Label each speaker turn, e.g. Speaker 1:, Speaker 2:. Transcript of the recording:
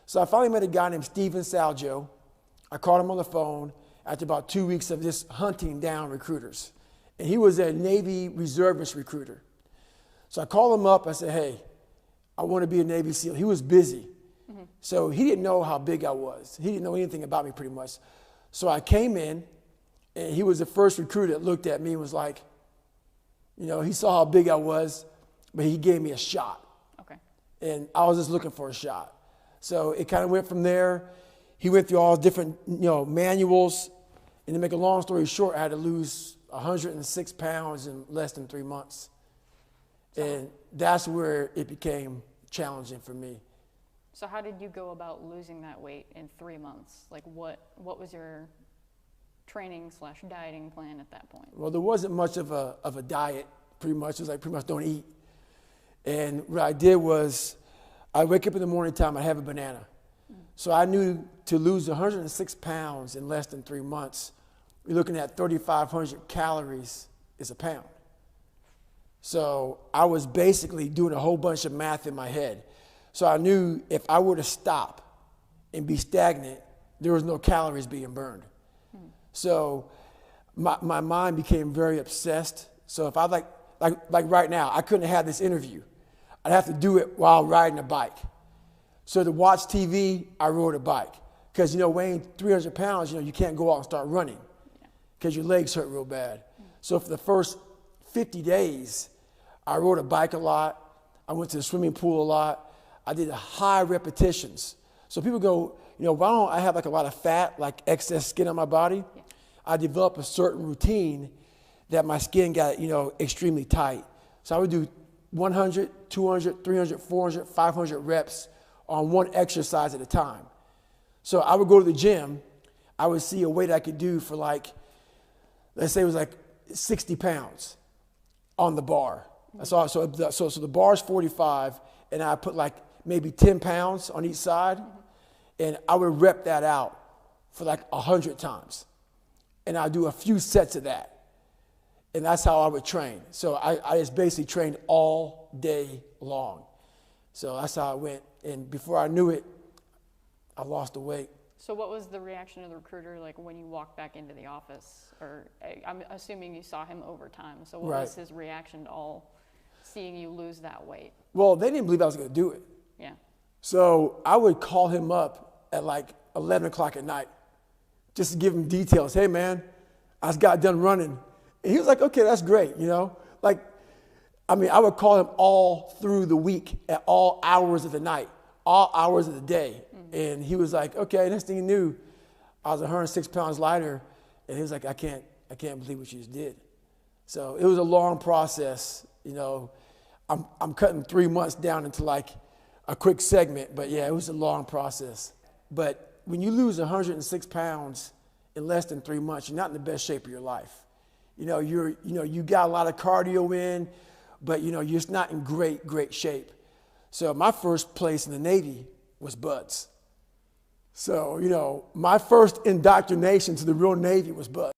Speaker 1: So I finally met a guy named Steven Saljo. I called him on the phone after about 2 weeks of just hunting down recruiters. And he was a Navy reservist recruiter. So I called him up. I said, hey, I want to be a Navy SEAL. He was busy. So he didn't know how big I was. He didn't know anything about me pretty much. So I came in, and he was the first recruiter that looked at me and was like, you know, he saw how big I was, but he gave me a shot.
Speaker 2: Okay.
Speaker 1: And I was just looking for a shot. So it kind of went from there. He went through all different, manuals. And to make a long story short, I had to lose 106 pounds in less than 3 months. And that's where it became challenging for me.
Speaker 2: So how did you go about losing that weight in 3 months? Like what was your training/dieting plan at that point?
Speaker 1: Well, there wasn't much of a diet, pretty much. It was like pretty much don't eat. And what I did was I wake up in the morning time, I have a banana. So I knew to lose 106 pounds in less than 3 months, you're looking at 3,500 calories is a pound. So I was basically doing a whole bunch of math in my head. So I knew if I were to stop and be stagnant, there was no calories being burned. So my mind became very obsessed. So if I like right now, I couldn't have this interview. I'd have to do it while riding a bike. So to watch TV, I rode a bike. Because, weighing 300 pounds, you can't go out and start running because your legs hurt real bad. So for the first 50 days, I rode a bike a lot. I went to the swimming pool a lot. I did high repetitions. So people go, why don't I have like a lot of fat, like excess skin on my body? Yeah. I developed a certain routine that my skin got, extremely tight. So I would do 100, 200, 300, 400, 500 reps on one exercise at a time. So I would go to the gym. I would see a weight I could do for let's say it was like 60 pounds on the bar. So the bar is 45, and I put maybe 10 pounds on each side, and I would rep that out for 100 times. And I'd do a few sets of that. And that's how I would train. So I just basically trained all day long. So that's how it went. And before I knew it, I lost the weight.
Speaker 2: So what was the reaction of the recruiter when you walked back into the office? Or I'm assuming you saw him over time. So what was his reaction to seeing you lose that weight?
Speaker 1: Well, they didn't believe I was going to do it.
Speaker 2: Yeah.
Speaker 1: So I would call him up at 11 o'clock at night just to give him details. Hey, man, I just got done running. And he was like, okay, that's great, I would call him all through the week at all hours of the night, all hours of the day. And he was like, okay, next thing he knew, I was 106 pounds lighter. And he was like, I can't believe what you just did. So it was a long process. I'm cutting 3 months down into a quick segment, but yeah, it was a long process. But when you lose 106 pounds in less than 3 months, you're not in the best shape of your life. You got a lot of cardio in, but you're just not in great shape. So my first place in the Navy was buds. So, my first indoctrination to the real Navy was buds.